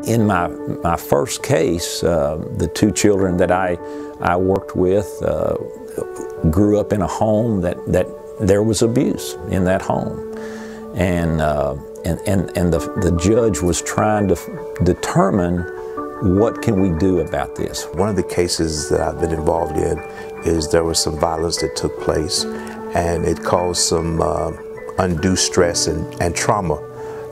In my first case, the two children that I worked with grew up in a home that there was abuse in that home, and the judge was trying to determine what can we do about this. One of the cases that I've been involved in is there was some violence that took place, and it caused some undue stress and trauma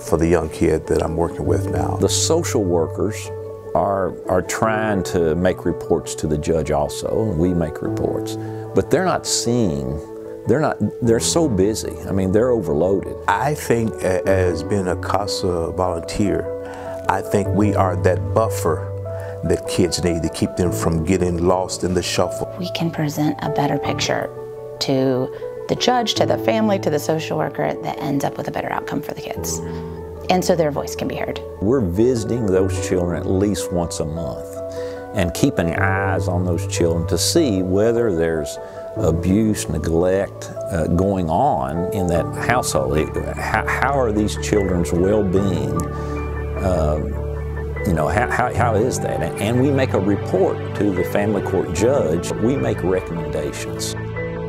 for the young kid that I'm working with now. The social workers are trying to make reports to the judge also, and we make reports, but they're not seeing, they're so busy. I mean, they're overloaded. I think as being a CASA volunteer, I think we are that buffer that kids need to keep them from getting lost in the shuffle. We can present a better picture to the judge, to the family, to the social worker that ends up with a better outcome for the kids. And so their voice can be heard. We're visiting those children at least once a month and keeping eyes on those children to see whether there's abuse, neglect going on in that household. How are these children's well-being? You know, how is that? And we make a report to the family court judge. We make recommendations.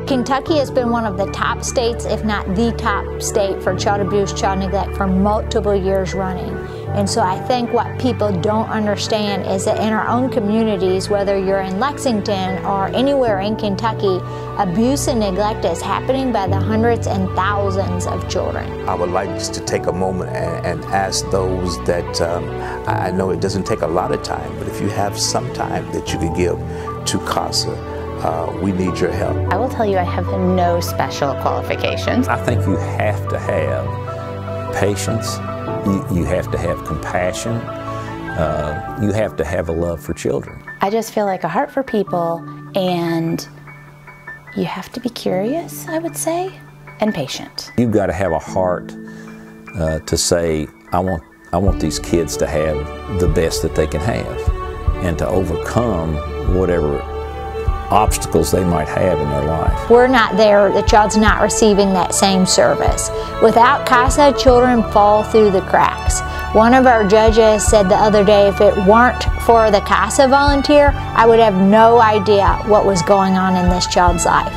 Kentucky has been one of the top states, if not the top state, for child abuse, child neglect for multiple years running. And so I think what people don't understand is that in our own communities, whether you're in Lexington or anywhere in Kentucky, abuse and neglect is happening by the hundreds and thousands of children. I would like just to take a moment and ask those that, I know it doesn't take a lot of time, but if you have some time that you could give to CASA, we need your help. I will tell you I have no special qualifications. I think you have to have patience, you have to have compassion, you have to have a love for children. I just feel like a heart for people, and you have to be curious, I would say, and patient. You've got to have a heart to say, I want these kids to have the best that they can have and to overcome whatever obstacles they might have in their life. We're not there, the child's not receiving that same service. Without CASA, children fall through the cracks. One of our judges said the other day, if it weren't for the CASA volunteer, I would have no idea what was going on in this child's life.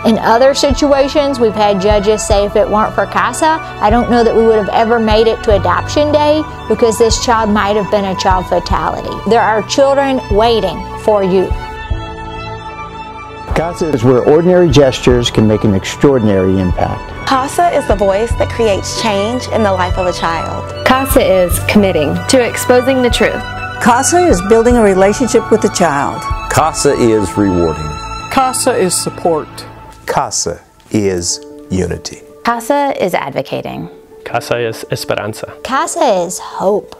In other situations, we've had judges say if it weren't for CASA, I don't know that we would have ever made it to adoption day because this child might have been a child fatality. There are children waiting for you. CASA is where ordinary gestures can make an extraordinary impact. CASA is the voice that creates change in the life of a child. CASA is committing to exposing the truth. CASA is building a relationship with the child. CASA is rewarding. CASA is support. CASA is unity. CASA is advocating. CASA is esperanza. CASA is hope.